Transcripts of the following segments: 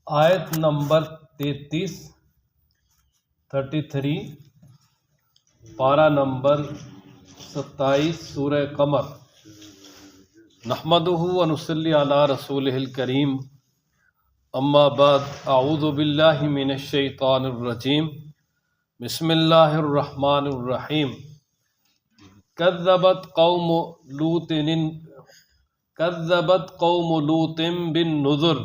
آیت نمبر 33 پارہ نمبر 27 سورہ قمر۔ نحمدہ و نصلی علی رسولہ الکریم، اما بعد، اعوذ باللہ من الشیطان الرجیم، بسم اللہ الرحمن الرحیم۔ کذبت قوم لوط بالنذر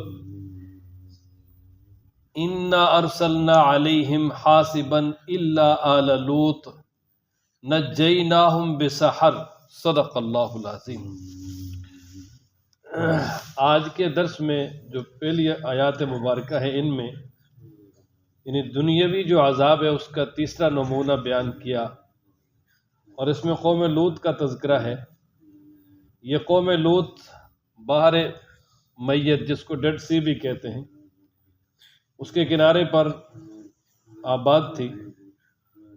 انا ارسلنا علیہم حاصبا الا آل لوط نجیناہم بسحر۔ صدق اللہ العظیم۔ آج کے درس میں جو پہلی آیات مبارکہ ہے، ان میں یعنی دنیاوی جو عذاب ہے اس کا تیسرا نمونہ بیان کیا، اور اس میں قوم لوط کا تذکرہ ہے۔ یہ قوم لوط بحر میت، جس کو ڈیڈ سی بھی کہتے ہیں، اس کے کنارے پر آباد تھی،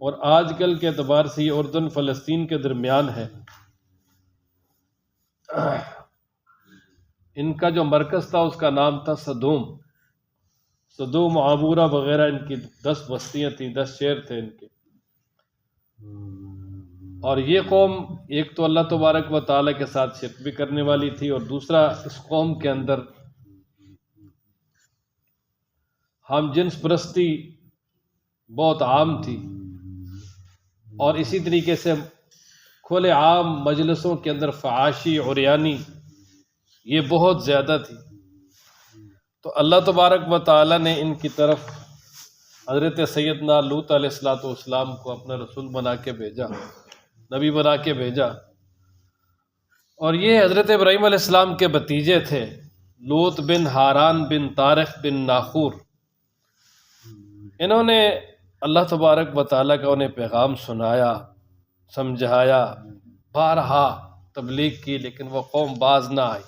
اور آج کل کے اعتبار سے یہ اردن فلسطین کے درمیان ہے۔ ان کا جو مرکز تھا اس کا نام تھا صدوم عبورہ وغیرہ، ان کی 10 بستیاں تھیں، 10 شہر تھے ان کے۔ اور یہ قوم ایک تو اللہ تبارک و تعالیٰ کے ساتھ شرک بھی کرنے والی تھی، اور دوسرا اس قوم کے اندر ہم جنس پرستی بہت عام تھی، اور اسی طریقے سے کھلے عام مجلسوں کے اندر فحاشی عریانی یہ بہت زیادہ تھی۔ تو اللہ تبارک و تعالیٰ نے ان کی طرف حضرت سیدنا لوط علیہ السلام کو اپنا رسول بنا کے بھیجا، نبی بنا کے بھیجا۔ اور یہ حضرت ابراہیم علیہ السلام کے بھتیجے تھے، لوط بن ہاران بن طارق بن ناخور۔ انہوں نے اللہ تبارک و تعالیٰ کا انہیں پیغام سنایا، سمجھایا، بارہا تبلیغ کی، لیکن وہ قوم باز نہ آئی۔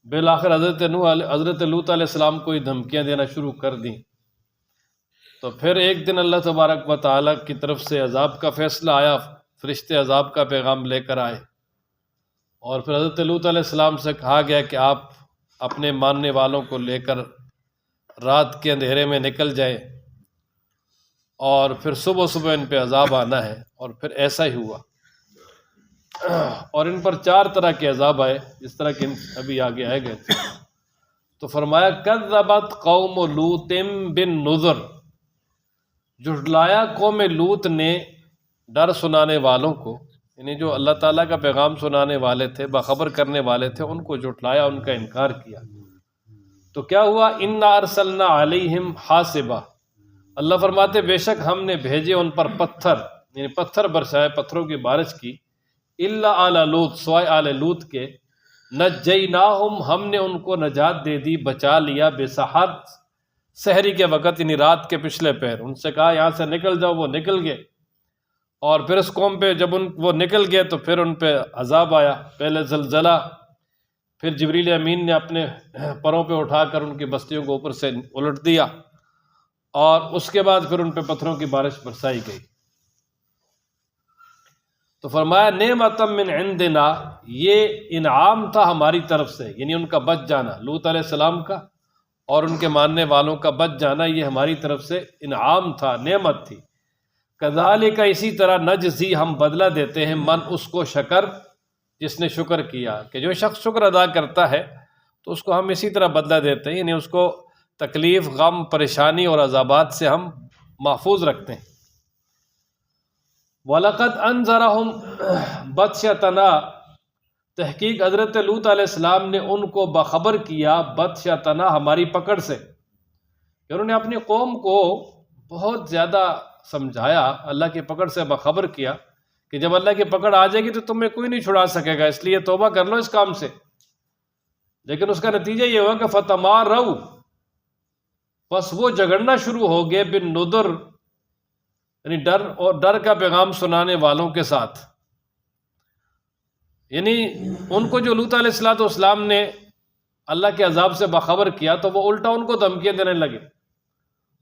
بالآخر حضرت لوط علیہ السلام کو یہ دھمکیاں دینا شروع کر دیں۔ تو پھر ایک دن اللہ تبارک و تعالیٰ کی طرف سے عذاب کا فیصلہ آیا، فرشتے عذاب کا پیغام لے کر آئے، اور پھر حضرت لوط علیہ السلام سے کہا گیا کہ آپ اپنے ماننے والوں کو لے کر رات کے اندھیرے میں نکل جائیں، اور پھر صبح صبح ان پہ عذاب آنا ہے۔ اور پھر ایسا ہی ہوا، اور ان پر 4 طرح کے عذاب آئے، جس طرح کہ ابھی آگے آئے گئے تھے۔ تو فرمایا کذبت قوم لوط بالنذر، جھٹلایا قوم لوط نے ڈر سنانے والوں کو، یعنی جو اللہ تعالیٰ کا پیغام سنانے والے تھے، باخبر کرنے والے تھے، ان کو جھٹلایا، ان کا انکار کیا۔ تو کیا ہوا؟ انا ارسلنا علیہم حاصبا، اللہ فرماتے بے شک ہم نے بھیجے ان پر پتھر، یعنی پتھر برسائے، پتھروں کی بارش کی، الا آل لوط، سوائے آل لوط کے، نجیناہم، ہم نے ان کو نجات دے دی، بچا لیا، بسحر، سحری کے وقت، یعنی رات کے پچھلے پہر۔ ان سے کہا یہاں سے نکل جاؤ، وہ نکل گئے، اور پھر اس قوم پہ جب وہ نکل گئے تو پھر ان پہ عذاب آیا، پہلے زلزلہ، پھر جبریل امین نے اپنے پروں پہ اٹھا کر ان کی بستیوں کو اوپر سے الٹ دیا، اور اس کے بعد پھر ان پہ پتھروں کی بارش برسائی گئی۔ تو فرمایا نعمۃ من عندنا، یہ انعام تھا ہماری طرف سے، یعنی ان کا بچ جانا، لوط علیہ السلام کا اور ان کے ماننے والوں کا بچ جانا، یہ ہماری طرف سے انعام تھا، نعمت تھی۔ کذالک، اسی طرح، نجزی، ہم بدلہ دیتے ہیں، من، اس کو، شکر، جس نے شکر کیا، کہ جو شخص شکر ادا کرتا ہے تو اس کو ہم اسی طرح بدلہ دیتے ہیں، یعنی اس کو تکلیف، غم، پریشانی اور عذابات سے ہم محفوظ رکھتے ہیں۔ وَلَقَدْ أَنذَرَهُمْ بَطْشَتَنَا، تحقیق حضرت لوط علیہ السلام نے ان کو باخبر کیا، بطشتنا، ہماری پکڑ سے، کہ انہوں نے اپنی قوم کو بہت زیادہ سمجھایا، اللہ کی پکڑ سے باخبر کیا کہ جب اللہ کی پکڑ آ جائے گی تو تمہیں کوئی نہیں چھڑا سکے گا، اس لیے توبہ کر لو اس کام سے۔ لیکن اس کا نتیجہ یہ ہوا کہ فَتَمَارَوْا، بس وہ جھگڑنا شروع ہو گئے، بالنذر، یعنی ڈر کا پیغام سنانے والوں کے ساتھ۔ یعنی ان کو جو لوط علیہ السلام نے اللہ کے عذاب سے باخبر کیا تو وہ الٹا ان کو دھمکیاں دینے لگے،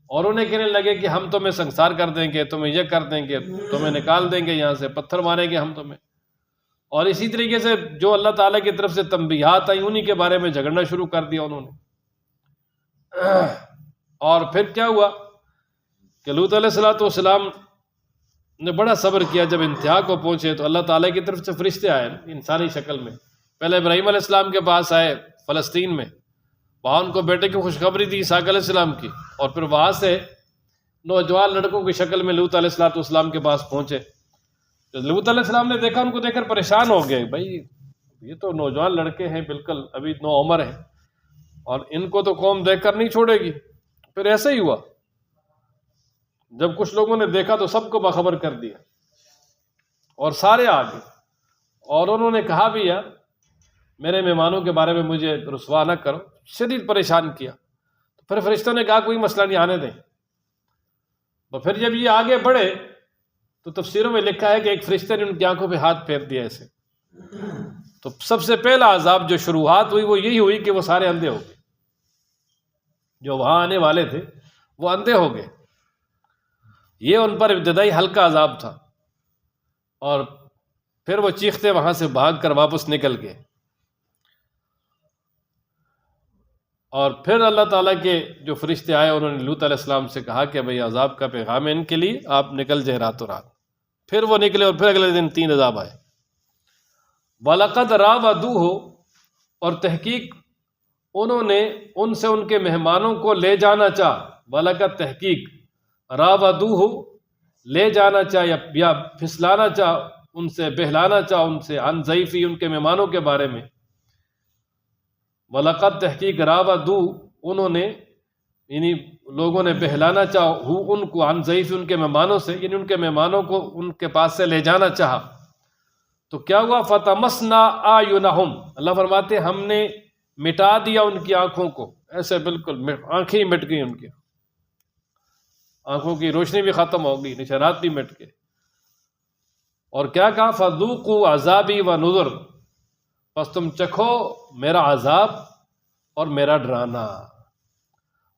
اور انہیں کہنے لگے کہ ہم تمہیں سنسار کر دیں گے، تمہیں یہ کر دیں گے، تمہیں نکال دیں گے یہاں سے، پتھر ماریں گے ہم تمہیں۔ اور اسی طریقے سے جو اللہ تعالیٰ کی طرف سے تنبیہات آئیں انہی کے بارے میں جھگڑنا شروع کر دیا انہوں نے۔ اور پھر کیا ہوا کہ لوط علیہ السلام نے بڑا صبر کیا، جب انتہا کو پہنچے تو اللہ تعالیٰ کی طرف سے فرشتے آئے انسانی شکل میں۔ پہلے ابراہیم علیہ السلام کے پاس آئے فلسطین میں، وہاں ان کو بیٹے کی خوشخبری دی اسحاق علیہ السلام کی، اور پھر وہاں سے نوجوان لڑکوں کی شکل میں لوط علیہ السلام کے پاس پہنچے۔ لوط علیہ السلام نے دیکھا، ان کو دیکھ کر پریشان ہو گئے، بھائی یہ تو نوجوان لڑکے ہیں، بالکل ابھی نو عمر ہیں، اور ان کو تو قوم دیکھ کر نہیں چھوڑے گی۔ پھر ایسا ہی ہوا، جب کچھ لوگوں نے دیکھا تو سب کو باخبر کر دیا، اور سارے آ گئے، اور انہوں نے کہا بھی یار میرے مہمانوں کے بارے میں مجھے رسوا نہ کرو، شدید پریشان کیا۔ تو پھر فرشتوں نے کہا کوئی مسئلہ نہیں، آنے دیں۔ تو پھر جب یہ آگے بڑھے تو تفسیروں میں لکھا ہے کہ ایک فرشتے نے ان کی آنکھوں پہ ہاتھ پھیر دیا ایسے۔ تو سب سے پہلا عذاب جو شروعات ہوئی وہ یہی ہوئی کہ وہ سارے اندھے ہو گئے، جو وہاں آنے والے تھے وہ اندھے ہو گئے۔ یہ ان پر ابتدائی ہلکا عذاب تھا، اور پھر وہ چیختے وہاں سے بھاگ کر واپس نکل گئے۔ اور پھر اللہ تعالیٰ کے جو فرشتے آئے انہوں نے لوط علیہ السلام سے کہا کہ بھئی عذاب کا پیغام ہے ان کے لیے، آپ نکل جائے راتوں رات۔ پھر وہ نکلے، اور پھر اگلے دن 3 عذاب آئے۔ وَلَقَدْ رَاوَدُوهُ، اور تحقیق انہوں نے ان سے ان کے مہمانوں کو لے جانا چاہا۔ وَلَقَدْ تحقیق، رَاوَدُوهُ لے جانا چاہا یا پھسلانا چاہا، ان سے بہلانا چاہا، ان سے عن ضیفی ان کے مہمانوں کے بارے میں۔ وَلَقَدْ تحقیق رَاوَدُوهُ انہوں نے یعنی لوگوں نے بہلانا چاہا ان کو عن ضیفی ان کے مہمانوں سے، یعنی ان کے مہمانوں کو ان کے پاس سے لے جانا چاہا تو کیا ہوا؟ فَطَمَسْنَا أَعْيُنَهُمْ، اللہ فرماتے ہم نے مٹا دیا ان کی آنکھوں کو، ایسے بالکل آنکھیں ہی مٹ گئی، ان کی آنکھوں کی روشنی بھی ختم ہو گئی، نشانات بھی مٹ گئے۔ اور کیا کہا؟ فَذُوقُوا عَذَابِي وَنُذُرْ، پس تم چکھو میرا عذاب اور میرا ڈرانا۔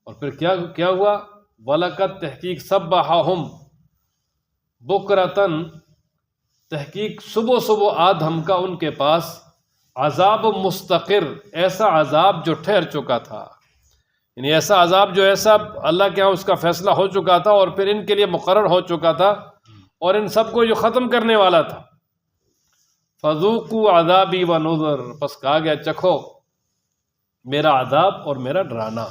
اور پھر کیا ہوا؟ وَلَقَدْ تحقیق صَبَّحَهُمْ بُكْرَةً، تحقیق صبح صبح آ دھمکا ان کے پاس عذاب مستقر، ایسا عذاب جو ٹھہر چکا تھا، یعنی ایسا عذاب جو ایسا اللہ کے ہاں اس کا فیصلہ ہو چکا تھا اور پھر ان کے لیے مقرر ہو چکا تھا، اور ان سب کو جو ختم کرنے والا تھا۔ فَذُوقُوا عَذَابِي وَنُذُرْ، پس کہا گیا چکھو میرا عذاب اور میرا ڈرانا۔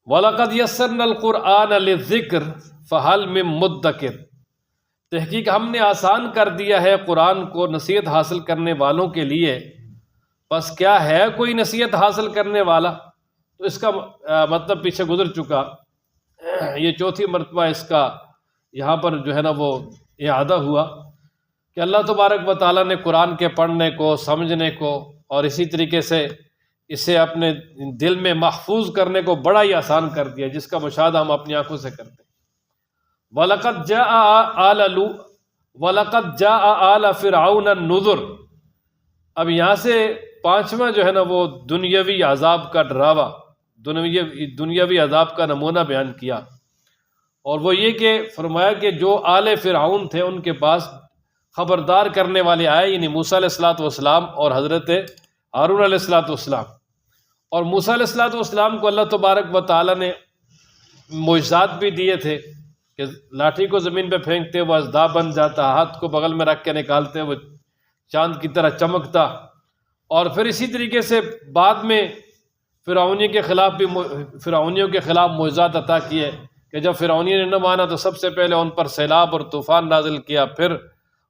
وَلَقَدْ يَسَّرْنَا الْقُرْآنَ لِلذِّكْرِ فَهَلْ مِن مُدَّكِرٍ، تحقیق ہم نے آسان کر دیا ہے قرآن کو نصیحت حاصل کرنے والوں کے لیے، پس کیا ہے کوئی نصیحت حاصل کرنے والا؟ تو اس کا مطلب پیچھے گزر چکا، یہ 4تھی مرتبہ اس کا یہاں پر جو ہے نا وہ اعادہ ہوا کہ اللہ تبارک و تعالیٰ نے قرآن کے پڑھنے کو، سمجھنے کو، اور اسی طریقے سے اسے اپنے دل میں محفوظ کرنے کو بڑا ہی آسان کر دیا، جس کا مشاہدہ ہم اپنی آنکھوں سے کرتے ہیں۔ وَلَقَدْ جَاءَ آلَ فِرْعَوْنَ النُّذُرُ، اب یہاں سے 5واں جو ہے نا وہ دنیاوی عذاب کا ڈراوا، دنیاوی عذاب کا نمونہ بیان کیا، اور وہ یہ کہ فرمایا کہ جو آل فرعون تھے ان کے پاس خبردار کرنے والے آئے، یعنی موسیٰ علیہ السلام اور حضرت ہارون علیہ السلام۔ اور موسیٰ علیہ السلام کو اللہ تبارک و تعالیٰ نے معجزات بھی دیے تھے کہ لاٹھی کو زمین پہ پھینکتے وہ اژدھا بن جاتا، ہاتھ کو بغل میں رکھ کے نکالتے وہ چاند کی طرح چمکتا، اور پھر اسی طریقے سے بعد میں فرعونیوں کے خلاف معجزات عطا کیے کہ جب فرعونیوں نے نہ مانا تو سب سے پہلے ان پر سیلاب اور طوفان نازل کیا، پھر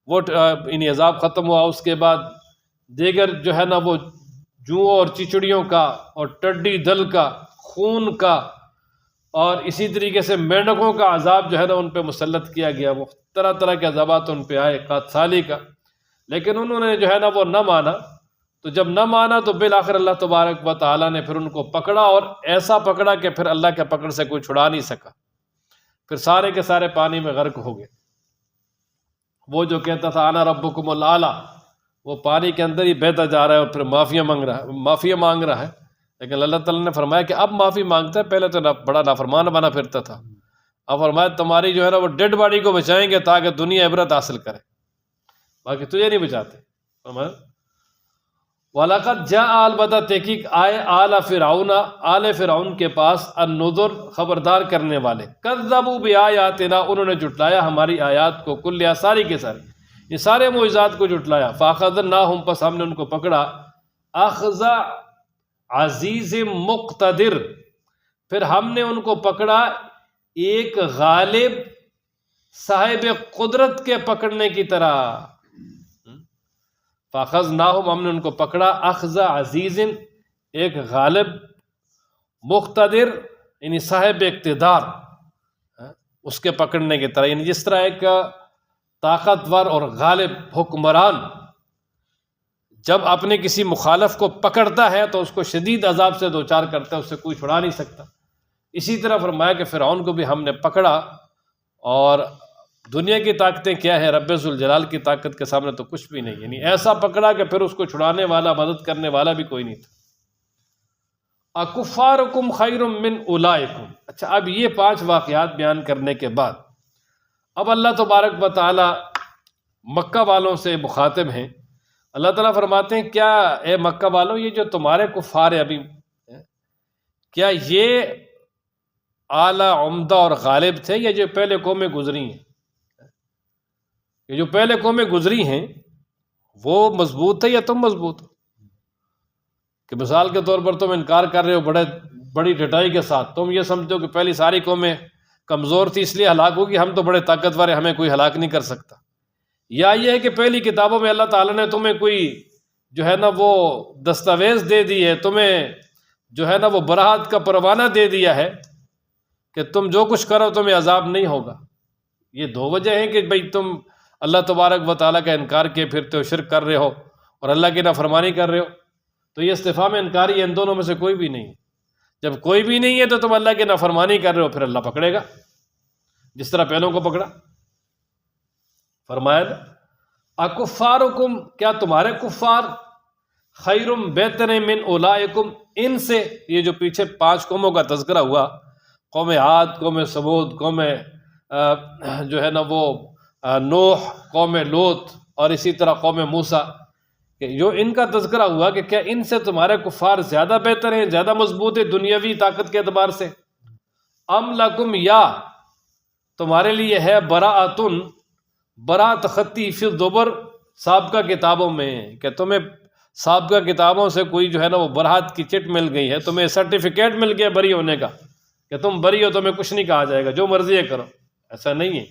وہ انہیں عذاب ختم ہوا، اس کے بعد دیگر جو ہے نا وہ جوؤں اور چچڑیوں کا اور ٹڈی دل کا، خون کا، اور اسی طریقے سے مینڈکوں کا عذاب جو ہے نا ان پہ مسلط کیا گیا، وہ طرح طرح کے عذابات ان پہ آئے، قحط سالی کا، لیکن انہوں نے جو ہے نا وہ نہ مانا۔ تو جب نہ مانا تو بالآخر اللہ تبارک و تعالیٰ نے پھر ان کو پکڑا، اور ایسا پکڑا کہ پھر اللہ کے پکڑ سے کوئی چھڑا نہیں سکا، پھر سارے کے سارے پانی میں غرق ہو گئے۔ وہ جو کہتا تھا انا ربکم الاعلی، وہ پانی کے اندر ہی بہتا جا رہا ہے اور پھر معافی مانگ رہا ہے، لیکن اللہ تعالیٰ نے فرمایا کہ اب معافی مانگتا ہے، پہلے تو بڑا نافرمان بنا پھرتا تھا، اب فرمایا تمہاری جو ہے نا وہ ڈیڈ باڈی کو بچائیں گے تاکہ دنیا عبرت حاصل کرے۔ باقی تجھے نہیں بچاتے۔ وَلَقَدْ جَاءَ البتہ تحقیق آئے آل فرعون کے پاس النذر خبردار کرنے والے، کذبوا بآیاتنا انہوں نے جھٹلایا ہماری آیات کو، کلیہ ساری کے سارے، یہ سارے معجزات کو جھٹلایا، فَأَخَذْنَاهُمْ پس ہم نے ان کو پکڑا، اخذ عزیز مقتدر، پھر ہم نے ان کو پکڑا ایک غالب صاحب قدرت کے پکڑنے کی طرح، فَأَخَذْنَاهُمْ ہم نے ان کو پکڑا اخذ عزیز ایک غالب مقتدر یعنی صاحب اقتدار اس کے پکڑنے کی طرح، یعنی جس طرح ایک طاقتور اور غالب حکمران جب اپنے کسی مخالف کو پکڑتا ہے تو اس کو شدید عذاب سے دوچار کرتا ہے، اس سے کوئی چھڑا نہیں سکتا، اسی طرح فرمایا کہ فرعون کو بھی ہم نے پکڑا، اور دنیا کی طاقتیں کیا ہے، رب ذوالجلال کی طاقت کے سامنے تو کچھ بھی نہیں، یعنی ایسا پکڑا کہ پھر اس کو چھڑانے والا مدد کرنے والا بھی کوئی نہیں تھا۔ اکفارکم خیر من اولئکم، اچھا اب یہ 5 واقعات بیان کرنے کے بعد اب اللہ تبارک و تعالی مکہ والوں سے مخاطب ہیں۔ اللہ تعالیٰ فرماتے ہیں کیا اے مکہ والوں یہ جو تمہارے کفار ہیں ابھی، کیا یہ اعلیٰ عمدہ اور غالب تھے یا جو پہلے قومیں گزری ہیں؟ یہ جو پہلے قومیں گزری ہیں وہ مضبوط ہے یا تم مضبوط ہو؟ کہ مثال کے طور پر تم انکار کر رہے ہو بڑی ڈٹائی کے ساتھ، تم یہ سمجھو کہ پہلی ساری قومیں کمزور تھی اس لیے ہلاک ہوگی، ہم تو بڑے طاقتور ہیں ہمیں کوئی ہلاک نہیں کر سکتا، یا یہ ہے کہ پہلی کتابوں میں اللہ تعالیٰ نے تمہیں کوئی جو ہے نا وہ دستاویز دے دی ہے، تمہیں جو ہے نا وہ براہت کا پروانہ دے دیا ہے کہ تم جو کچھ کرو تمہیں عذاب نہیں ہوگا۔ یہ 2 وجہ ہیں کہ بھئی تم اللہ تبارک و تعالیٰ کا انکار کیے پھرتے ہو، شرک کر رہے ہو اور اللہ کی نافرمانی کر رہے ہو، تو یہ استفہام انکاری ہے، ان دونوں میں سے کوئی بھی نہیں ہے۔ جب کوئی بھی نہیں ہے تو تم اللہ کی نافرمانی کر رہے ہو، پھر اللہ پکڑے گا جس طرح پہلوں کو پکڑا۔ فرمایا اکفارکم کیا تمہارے کفار خیر بہتر من اولئکم ان سے، یہ جو پیچھے 5 قوموں کا تذکرہ ہوا، قوم عاد، قوم ثمود، قوم جو ہے نا وہ نوح، قوم لوط اور اسی طرح قوم موسیٰ، کہ جو ان کا تذکرہ ہوا کہ کیا ان سے تمہارے کفار زیادہ بہتر ہیں، زیادہ مضبوط ہیں دنیاوی طاقت کے اعتبار سے؟ ام لکم یا تمہارے لیے ہے براۃ خطی فی الزبر سابقہ کتابوں میں، کہ تمہیں سابقہ کتابوں سے کوئی جو ہے نا وہ براۃ کی چٹ مل گئی ہے، تمہیں سرٹیفکیٹ مل گیا بری ہونے کا کہ تم بری ہو، تمہیں کچھ نہیں کہا جائے گا، جو مرضی ہے کرو، ایسا نہیں ہے۔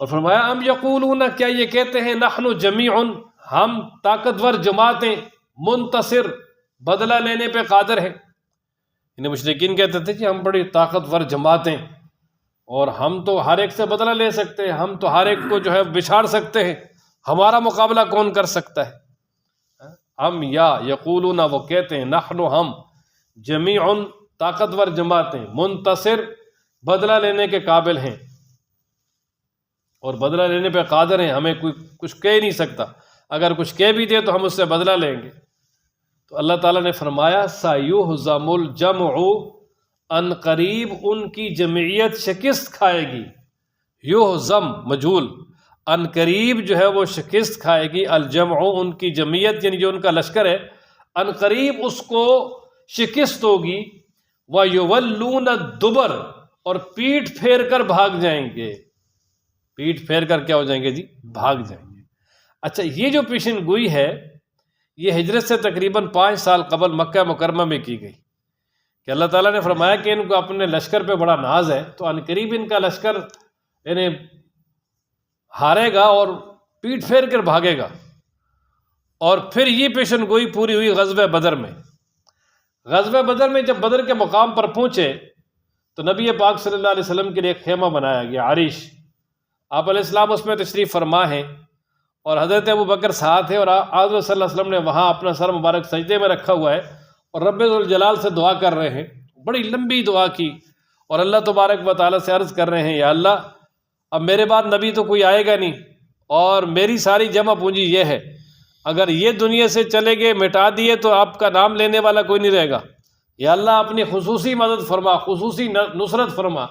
اور فرمایا ام یقولون کیا یہ کہتے ہیں نحن جمیع ہم طاقتور جماعتیں منتصر بدلہ لینے پہ قادر ہیں، انہیں مشرکین کہتے تھے کہ ہم بڑی طاقتور جماعتیں اور ہم تو ہر ایک سے بدلہ لے سکتے ہیں، ہم تو ہر ایک کو جو ہے بچھاڑ سکتے ہیں، ہمارا مقابلہ کون کر سکتا ہے؟ ہم یا یقولون وہ کہتے ہیں نحن ہم جمیع طاقتور جماعتیں منتصر بدلہ لینے کے قابل ہیں اور بدلہ لینے پہ قادر ہیں، ہمیں کوئی کچھ کہہ نہیں سکتا، اگر کچھ کہہ بھی دے تو ہم اس سے بدلہ لیں گے۔ تو اللہ تعالیٰ نے فرمایا سَيُهْزَمُ الْجَمْعُ ان قریب ان کی جمعیت شکست کھائے گی، یہزم مجھول، ان قریب جو ہے وہ شکست کھائے گی، الجمع ان کی جمعیت یعنی جو ان کا لشکر ہے، ان قریب اس کو شکست ہوگی، وَيُوَلُّونَ الدُّبَرَ اور پیٹھ پھیر کر بھاگ جائیں گے، پیٹھ پھیر کر کیا ہو جائیں گے جی؟ بھاگ جائیں گے۔ اچھا یہ جو پیشن گوئی ہے یہ ہجرت سے تقریباً 5 سال قبل مکہ مکرمہ میں کی گئی، کہ اللہ تعالیٰ نے فرمایا کہ ان کو اپنے لشکر پہ بڑا ناز ہے، تو ان قریب ان کا لشکر یعنی ہارے گا اور پیٹھ پھیر کر بھاگے گا۔ اور پھر یہ پیشن گوئی پوری ہوئی غزوہ بدر میں۔ غزوہ بدر میں جب بدر کے مقام پر پہنچے تو نبی پاک صلی اللہ علیہ وسلم کے لیے ایک خیمہ بنایا گیا، عریش، آپ علیہ السلام اس میں تشریف فرما ہیں اور حضرت ابو بکر ساتھ ہے، اور حضرت صلی اللہ علیہ وسلم نے وہاں اپنا سر مبارک سجدے میں رکھا ہوا ہے اور رب ذوالجلال سے دعا کر رہے ہیں، بڑی لمبی دعا کی، اور اللہ تبارک و تعالیٰ سے عرض کر رہے ہیں یا اللہ اب میرے بعد نبی تو کوئی آئے گا نہیں، اور میری ساری جمع پونجی یہ ہے، اگر یہ دنیا سے چلے گئے مٹا دیے تو آپ کا نام لینے والا کوئی نہیں رہے گا، یا اللہ اپنی خصوصی مدد فرما، خصوصی نصرت فرما۔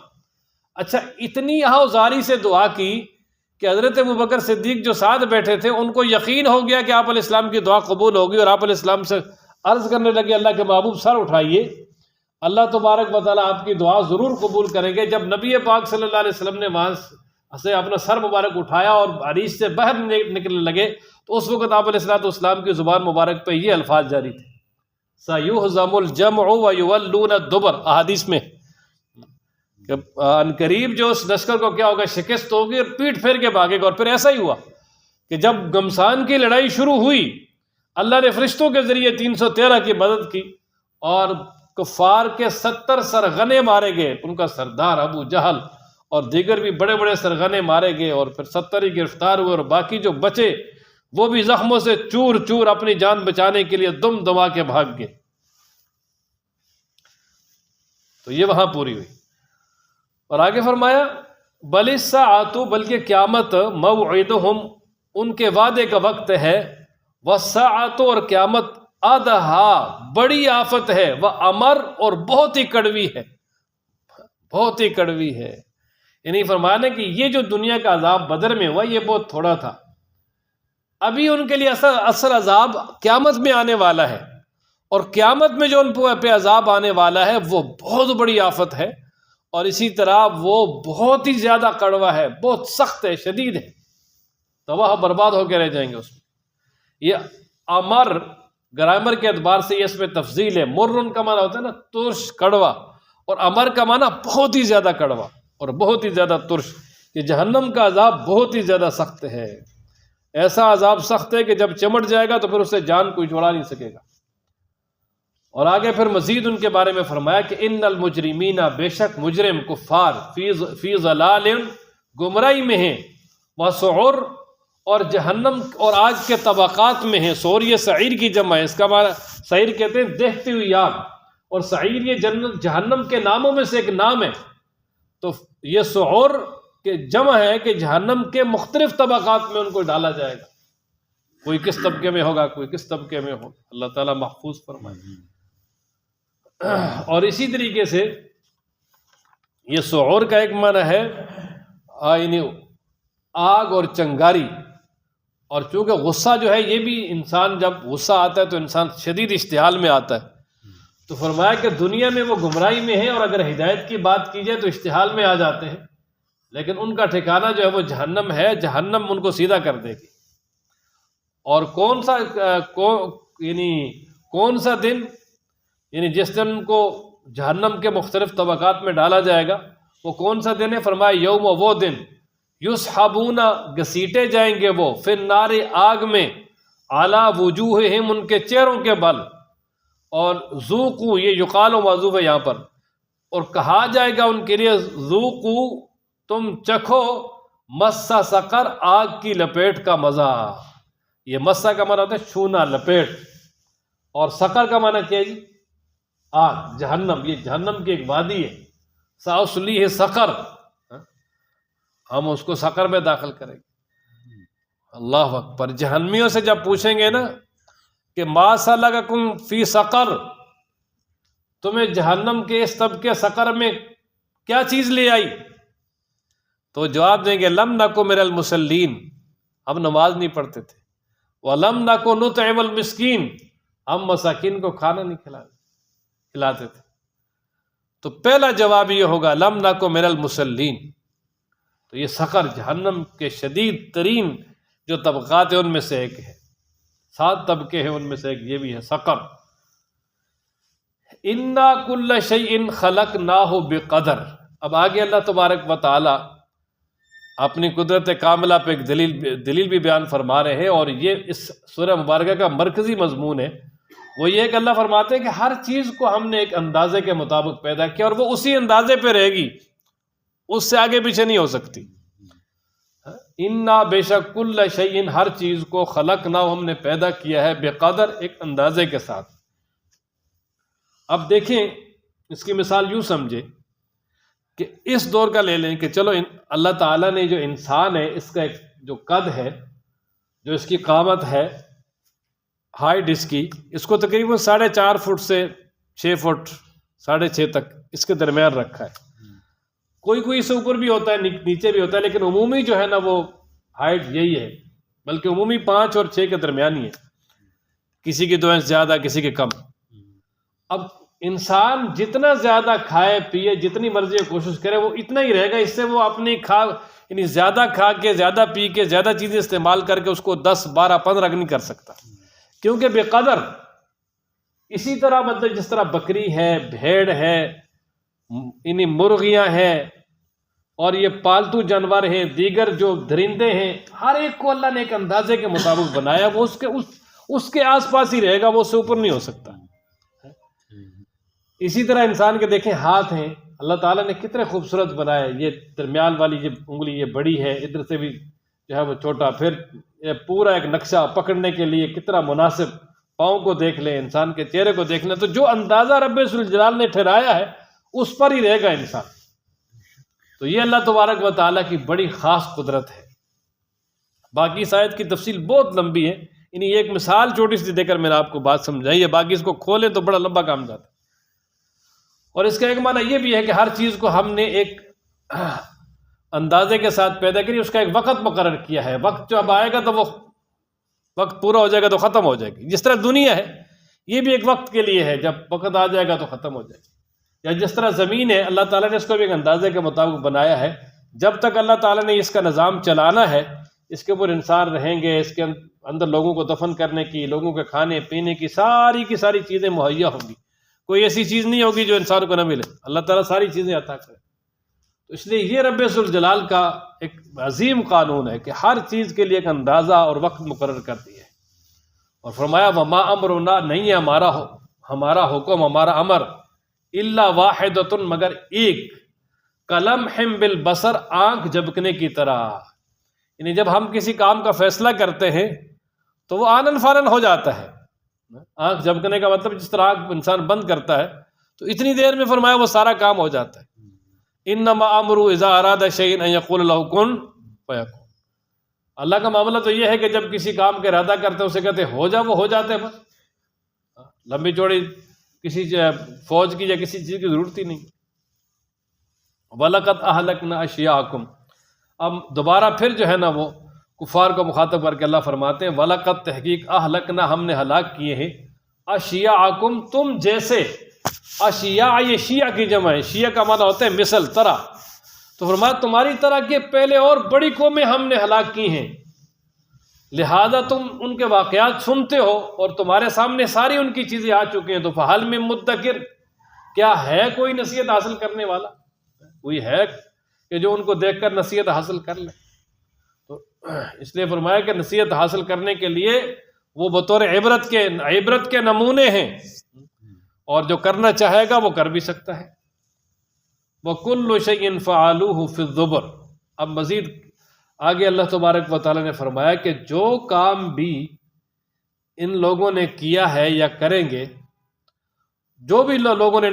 اچھا اتنی آہوزاری سے دعا کی کہ حضرت ابوبکر صدیق جو ساتھ بیٹھے تھے ان کو یقین ہو گیا کہ آپ علیہ السلام کی دعا قبول ہوگی، اور آپ علیہ السلام سے عرض کرنے لگے اللہ کے محبوب سر اٹھائیے، اللہ تبارک و تعالیٰ آپ کی دعا ضرور قبول کریں گے۔ جب نبی پاک صلی اللہ علیہ وسلم نے وہاں سے اپنا سر مبارک اٹھایا اور عریش سے باہر نکلنے لگے تو اس وقت آپ علیہ السلام کی زبان مبارک پہ یہ الفاظ جاری تھے، سَيُهْزَمُ الْجَمْعُ وَيُوَلُّونَ الدُّبُرَ، احادیث میں کہ عنقریب جو اس لشکر کو کیا ہوگا، شکست ہوگی اور پیٹ پھیر کے بھاگے گا۔ اور پھر ایسا ہی ہوا کہ جب گمسان کی لڑائی شروع ہوئی اللہ نے فرشتوں کے ذریعے 313 کی مدد کی اور کفار کے 70 سرغنے مارے گئے، ان کا سردار ابو جہل اور دیگر بھی بڑے بڑے سرغنے مارے گئے، اور پھر 70 ہی گرفتار ہوئے، اور باقی جو بچے وہ بھی زخموں سے چور چور اپنی جان بچانے کے لیے دم دما کے بھاگ گئے۔ تو یہ وہاں پوری ہوئی، اور آگے فرمایا بل الساعۃ، بلکہ قیامت موعدہم، ان کے وعدے کا وقت ہے، والساعۃ، اور قیامت ادھا، بڑی آفت ہے، وامر، اور بہت ہی کڑوی ہے، بہت ہی کڑوی ہے۔ یعنی فرمانا کہ یہ جو دنیا کا عذاب بدر میں ہوا یہ بہت تھوڑا تھا، ابھی ان کے لیے اصل عذاب قیامت میں آنے والا ہے، اور قیامت میں جو ان پہ عذاب آنے والا ہے وہ بہت بڑی آفت ہے، اور اسی طرح وہ بہت ہی زیادہ کڑوا ہے، بہت سخت ہے، شدید ہے، تباہ برباد ہو کے رہ جائیں گے اس میں۔ یہ امر گرامر کے اعتبار سے یہ اس میں تفضیل ہے، مرن کا معنی ہوتا ہے نا ترش، کڑوا، اور امر کا معنی بہت ہی زیادہ کڑوا اور بہت ہی زیادہ ترش، کہ جہنم کا عذاب بہت ہی زیادہ سخت ہے، ایسا عذاب سخت ہے کہ جب چمٹ جائے گا تو پھر اسے جان کوئی چھڑا نہیں سکے گا۔ اور آگے پھر مزید ان کے بارے میں فرمایا کہ ان المجرمین، بے شک مجرم کفار، فی ضلال، گمراہی میں ہیں، وسعر، اور جہنم اور آگ کے طبقات میں ہیں۔ سعر یہ سعیر کی جمع ہے، اس کا معنی سعیر کہتے ہیں دیکھتی ہوئی آگ، اور سعیر یہ جہنم کے ناموں میں سے ایک نام ہے، تو یہ سعر کہ جمع ہے کہ جہنم کے مختلف طبقات میں ان کو ڈالا جائے گا، کوئی کس طبقے میں ہوگا، کوئی کس طبقے میں ہوگا، اللہ تعالیٰ محفوظ فرمائے۔ اور اسی طریقے سے یہ سعور کا ایک معنی ہے یعنی آگ اور چنگاری، اور چونکہ غصہ جو ہے یہ بھی انسان جب غصہ آتا ہے تو انسان شدید اشتعال میں آتا ہے، تو فرمایا کہ دنیا میں وہ گمراہی میں ہے، اور اگر ہدایت کی بات کی جائے تو اشتعال میں آ جاتے ہیں، لیکن ان کا ٹھکانہ جو ہے وہ جہنم ہے، جہنم ان کو سیدھا کر دے گی۔ اور کون سا دن، یعنی جس دن ان کو جہنم کے مختلف طبقات میں ڈالا جائے گا وہ کون سا دن ہے؟ فرمایا یوم، وہ دن، یسحبون، گھسیٹے جائیں گے وہ، فی النار، آگ میں، علی وجوہہم، ان کے چہروں کے بل، اور ذوقوا، یہ یقال و معذوف ہے یہاں پر، اور کہا جائے گا ان کے لیے ذوقوا، تم چکھو، مس سقر، آگ کی لپیٹ کا مزہ۔ یہ مسا کا معنی ہوتا ہے چھونا، لپیٹ، اور سقر کا معنی کیا ہے جی؟ آگ، جہنم۔ یہ جہنم کی ایک وادی ہے، ساصلیہ سقر، ہم اس کو سقر میں داخل کریں گے۔ اللہ اکبر۔ جہنمیوں سے جب پوچھیں گے نا کہ ما سلککم فی سقر، تمہیں جہنم کے اس طبقے سقر میں کیا چیز لے آئی، تو جواب دیں گے لم نکو من المصلین، ہم نماز نہیں پڑھتے تھے، وَلَمْ نَكُ نُطْعِمُ الْمِسْكِينَ، ہم مساکین کو کھانا نہیں کھلاتے تھے۔ تو پہلا جواب یہ ہوگا لَمْ نَكُ مِنَ الْمُصَلِّينَ۔ تو یہ سقر جہنم کے شدید ترین جو طبقات ہیں ان میں سے ایک ہے، 7 طبقے ہیں ان میں سے ایک یہ بھی ہے سقر۔ اِنَّا كُلَّ شَيْءٍ خَلَقْنَاهُ بِقَدَرٍ۔ اب آگے اللہ تبارک و تعالی اپنی قدرت کاملہ پہ ایک دلیل بھی بیان فرما رہے ہیں، اور یہ اس سورہ مبارکہ کا مرکزی مضمون ہے، وہ یہ کہ اللہ فرماتے ہیں کہ ہر چیز کو ہم نے ایک اندازے کے مطابق پیدا کیا، اور وہ اسی اندازے پہ رہے گی، اس سے آگے پیچھے نہیں ہو سکتی۔ اِنَّا، بے شک، کُلَّ شَيْءٍ، ہر چیز کو، خلقنا، ہم نے پیدا کیا ہے، بقدر، ایک اندازے کے ساتھ۔ اب دیکھیں اس کی مثال یوں سمجھے کہ اس دور کا لے لیں کہ چلو اللہ تعالیٰ نے جو انسان ہے اس کا ایک جو قد ہے، جو اس کی قامت ہے، ہائٹ اس کو تقریباً 4.5 فٹ سے 6 فٹ 6.5 تک اس کے درمیان رکھا ہے۔ کوئی اس سے اوپر بھی ہوتا ہے، نیچے بھی ہوتا ہے، لیکن عمومی جو ہے نا وہ ہائٹ یہی ہے، بلکہ عمومی 5 اور 6 کے درمیان ہی ہے، کسی کی 2 انچ زیادہ کسی کے کم۔ اب انسان جتنا زیادہ کھائے پیے، جتنی مرضی کوشش کرے، وہ اتنا ہی رہے گا، اس سے وہ اپنی یعنی زیادہ کھا کے، زیادہ پی کے، زیادہ چیزیں استعمال کر کے اس کو 10 12 15 نہیں کر سکتا، کیونکہ بے قدر۔ اسی طرح مطلب جس طرح بکری ہے، بھیڑ ہے، یعنی مرغیاں ہیں، اور یہ پالتو جانور ہیں، دیگر جو درندے ہیں، ہر ایک کو اللہ نے ایک اندازے کے مطابق بنایا، وہ اس کے آس پاس ہی رہے گا، وہ اس سے اوپر نہیں ہو سکتا۔ اسی طرح انسان کے دیکھیں ہاتھ ہیں، اللہ تعالیٰ نے کتنے خوبصورت بنائے، یہ درمیان والی یہ انگلی یہ بڑی ہے، ادھر سے بھی جو ہے وہ چھوٹا، پھر یہ پورا ایک نقشہ پکڑنے کے لیے کتنا مناسب، پاؤں کو دیکھ لیں، انسان کے چہرے کو دیکھ لیں، تو جو اندازہ رب ذوالجلال نے ٹھہرایا ہے اس پر ہی رہے گا انسان۔ تو یہ اللہ تبارک و تعالیٰ کی بڑی خاص قدرت ہے۔ باقی اس آیت کی تفصیل بہت لمبی ہے، یعنی ایک مثال چھوٹی سی دے کر میں نے آپ کو بات سمجھائی ہے، باقی اس کو کھولیں تو بڑا لمبا کام جاتا ہے۔ اور اس کا ایک معنی یہ بھی ہے کہ ہر چیز کو ہم نے ایک اندازے کے ساتھ پیدا کری، اس کا ایک وقت مقرر کیا ہے، وقت جب آئے گا تو وہ وقت پورا ہو جائے گا تو ختم ہو جائے گی۔ جس طرح دنیا ہے یہ بھی ایک وقت کے لیے ہے، جب وقت آ جائے گا تو ختم ہو جائے گی۔ یا جس طرح زمین ہے، اللہ تعالیٰ نے اس کو بھی ایک اندازے کے مطابق بنایا ہے، جب تک اللہ تعالیٰ نے اس کا نظام چلانا ہے، اس کے اوپر انسان رہیں گے، اس کے اندر لوگوں کو دفن کرنے کی، لوگوں کے کھانے پینے کی ساری چیزیں مہیا ہوں گی، کوئی ایسی چیز نہیں ہوگی جو انسان کو نہ ملے، اللہ تعالیٰ ساری چیزیں عطا کرے۔ تو اس لیے یہ رب ذوالجلال کا ایک عظیم قانون ہے کہ ہر چیز کے لیے ایک اندازہ اور وقت مقرر کر دیا ہے، اور فرمایا وما امرنا، نہیں ہے ہمارا حکم، ہمارا امر، الا واحدۃ، مگر ایک، کلمح بالبصر، آنکھ جھپکنے کی طرح، یعنی جب ہم کسی کام کا فیصلہ کرتے ہیں تو وہ آنن فارن ہو جاتا ہے۔ آنکھ جھپکنے کا مطلب جس طرح آنکھ انسان بند کرتا ہے تو اتنی دیر میں فرمایا وہ سارا کام ہو جاتا ہے۔ انما امرہ اذا اراد شیئا ان یقول له کن فیکون۔ اللہ کا معاملہ تو یہ ہے کہ جب کسی کام کا ارادہ کرتے ہیں اسے کہتے ہو جا، وہ ہو جاتے ہیں، بس لمبی چوڑی کسی فوج کی یا کسی چیز کی ضرورت ہی نہیں۔ وَلَقَدْ أَهْلَكْنَا أَشْيَاءَكُمْ، اب دوبارہ پھر جو ہے نا وہ کفار کو مخاطب کر کے اللہ فرماتے ہیں وَلَقَدْ، تحقیق، أَهْلَكْنَا، ہم نے ہلاک کیے ہیں، أَشْيَاءَكُمْ، تم جیسے، اشیاء یہ شیعہ کی جمع ہے، شیعہ کا معنی ہوتا ہے مثل، طرح، تو فرمایا تمہاری طرح کے پہلے اور بڑی قومیں ہم نے ہلاک کی ہیں، لہذا تم ان کے واقعات سنتے ہو اور تمہارے سامنے ساری ان کی چیزیں آ چکی ہیں، تو فحل من مدکر، کیا ہے کوئی نصیحت حاصل کرنے والا، کوئی ہے کہ جو ان کو دیکھ کر نصیحت حاصل کر لے؟ تو اس لیے فرمایا کہ نصیحت حاصل کرنے کے لیے وہ بطور عبرت کے نمونے ہیں، اور جو کرنا چاہے گا وہ کر بھی سکتا ہے۔ وَكُلُّ شَيْءٍ فَعَلُوهُ فِي الزُّبُرِ، اب مزید آگے اللہ تبارک و تعالیٰ نے فرمایا کہ جو کام بھی ان لوگوں نے کیا ہے یا کریں گے، جو بھی لوگوں نے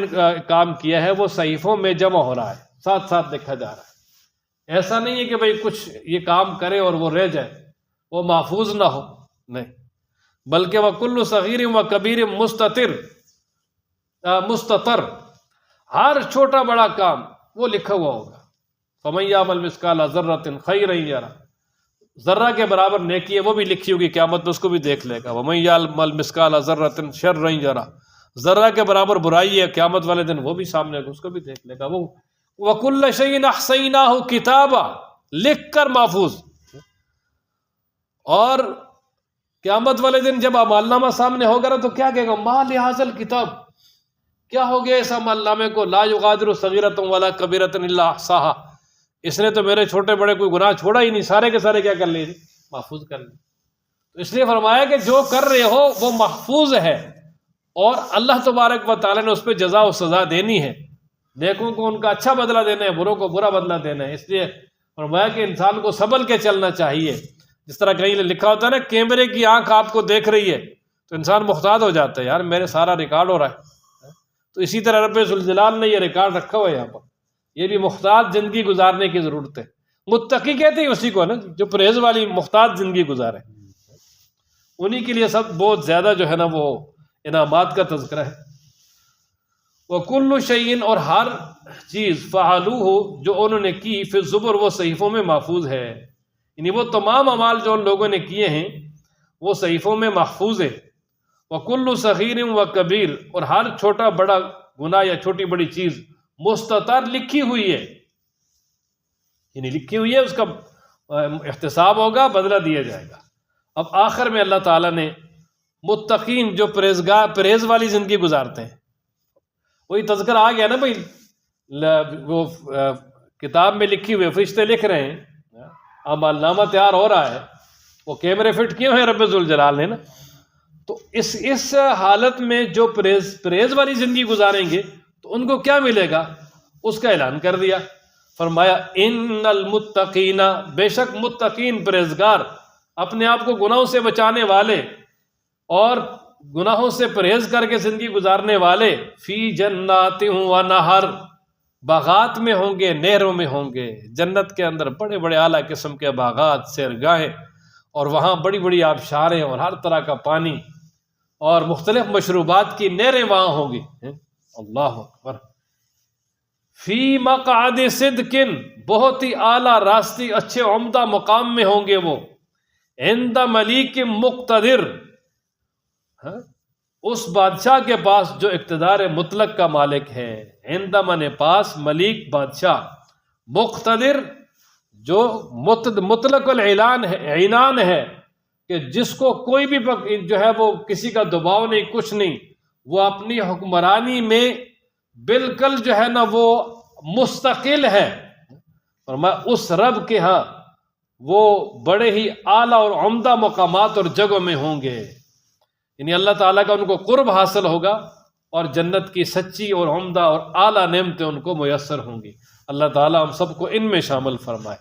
کام کیا ہے وہ صحیفوں میں جمع ہو رہا ہے، ساتھ ساتھ لکھا جا رہا ہے۔ ایسا نہیں ہے کہ بھئی کچھ یہ کام کرے اور وہ رہ جائے، وہ محفوظ نہ ہو، نہیں، بلکہ وَكُلُّ صَغِيرٍ وَكَبِيرٍ مستتر، ہر چھوٹا بڑا کام وہ لکھا ہوا ہوگا۔ فَمَن يَعْمَلْ مِثْقَالَ ذَرَّةٍ خَيْرًا يَرَهُ، ذرہ کے برابر نیکی ہے وہ بھی لکھی ہوگی، قیامت میں اس کو بھی دیکھ لے گا۔ وَمَن يَعْمَلْ مِثْقَالَ ذَرَّةٍ شَرًّا يَرَهُ، ذرہ کے برابر برائی ہے قیامت والے دن وہ بھی سامنے اس کو بھی دیکھ لے گا۔ وہ وَكُلَّ شَيْءٍ أَحْصَيْنَاهُ كِتَابًا، لکھ کر محفوظ۔ اور قیامت والے دن جب اعمال نامہ سامنے ہوگا تو کیا کہے گا، مَا لِهَذَا الْكِتَابِ، کیا ہو گیا اس عمل نامے کو، لا یغادر صغیرۃ ولا کبیرۃ الا احصاها، اس نے تو میرے چھوٹے بڑے کوئی گناہ چھوڑا ہی نہیں، سارے کے سارے کیا کر لیے، محفوظ کر لیے۔ تو اس لیے فرمایا کہ جو کر رہے ہو وہ محفوظ ہے، اور اللہ تبارک و تعالیٰ نے اس پہ جزا و سزا دینی ہے، نیکوں کو ان کا اچھا بدلہ دینا ہے، بروں کو برا بدلہ دینا ہے۔ اس لیے فرمایا کہ انسان کو سنبھل کے چلنا چاہیے، جس طرح کہیں لکھا ہوتا ہے نا کیمرے کی آنکھ آپ کو دیکھ رہی ہے تو انسان محتاط ہو جاتا ہے، یار میرے سارا ریکارڈ ہو رہا ہے۔ تو اسی طرح رب ذوالجلال نے یہ ریکارڈ رکھا ہوا ہے یہاں پر، یہ بھی محتاط زندگی گزارنے کی ضرورت ہے۔ متقی کہتے ہیں اسی کو نا، جو پرہیز والی محتاط زندگی گزارے، انہی کے لیے سب بہت زیادہ جو ہے نا وہ انعامات کا تذکرہ ہے۔ وَكُلُّ شَيْءٍ، اور ہر چیز، فَعَلُوهُ، جو انہوں نے کی، فِي الزُّبُرِ، وہ صحیفوں میں محفوظ ہے۔ یعنی وہ تمام اعمال جو ان لوگوں نے کیے ہیں وہ صحیفوں میں محفوظ ہے. وَكُلُّ صَغِيرٍ وَكَبِيرٍ، اور ہر چھوٹا بڑا گناہ یا چھوٹی بڑی چیز مستطر لکھی ہوئی ہے، یعنی لکھی ہوئی ہے، اس کا احتساب ہوگا، بدلہ دیا جائے گا. اب آخر میں اللہ تعالیٰ نے متقین جو پرہیز والی زندگی گزارتے ہیں، وہی تذکر آ گیا نا بھائی، وہ کتاب میں لکھی ہوئی فرشتے لکھ رہے ہیں، اعمال نامہ تیار ہو رہا ہے، وہ کیمرے فٹ کیے ہوئے ہیں رب ذوالجلال نے نا. تو اس حالت میں جو پرہیز والی زندگی گزاریں گے تو ان کو کیا ملے گا، اس کا اعلان کر دیا. فرمایا ان المتقین، بے شک متقین پرہیزگار، اپنے آپ کو گناہوں سے بچانے والے اور گناہوں سے پرہیز کر کے زندگی گزارنے والے، فی جنات و نہر، باغات میں ہوں گے، نہروں میں ہوں گے. جنت کے اندر بڑے بڑے اعلیٰ قسم کے باغات، سیرگاہیں، اور وہاں بڑی بڑی آبشاریں اور ہر طرح کا پانی اور مختلف مشروبات کی نہریں وہاں ہوں گی. اللہ اکبر. فی مقعد صدق، بہت ہی اعلیٰ راستی اچھے عمدہ مقام میں ہوں گے وہ. عند ملیک مقتدر، اس بادشاہ کے پاس جو اقتدار مطلق کا مالک ہے. عند من پاس، ملیک بادشاہ، مقتدر جو مطلق العنان ہے کہ جس کو کوئی بھی جو ہے وہ کسی کا دباؤ نہیں، کچھ نہیں، وہ اپنی حکمرانی میں بالکل جو ہے نا وہ مستقل ہے. اور میں اس رب کے ہاں وہ بڑے ہی اعلیٰ اور عمدہ مقامات اور جگہوں میں ہوں گے. یعنی اللہ تعالیٰ کا ان کو قرب حاصل ہوگا اور جنت کی سچی اور عمدہ اور اعلیٰ نعمتیں ان کو میسر ہوں گی. اللہ تعالیٰ ہم سب کو ان میں شامل فرمائے.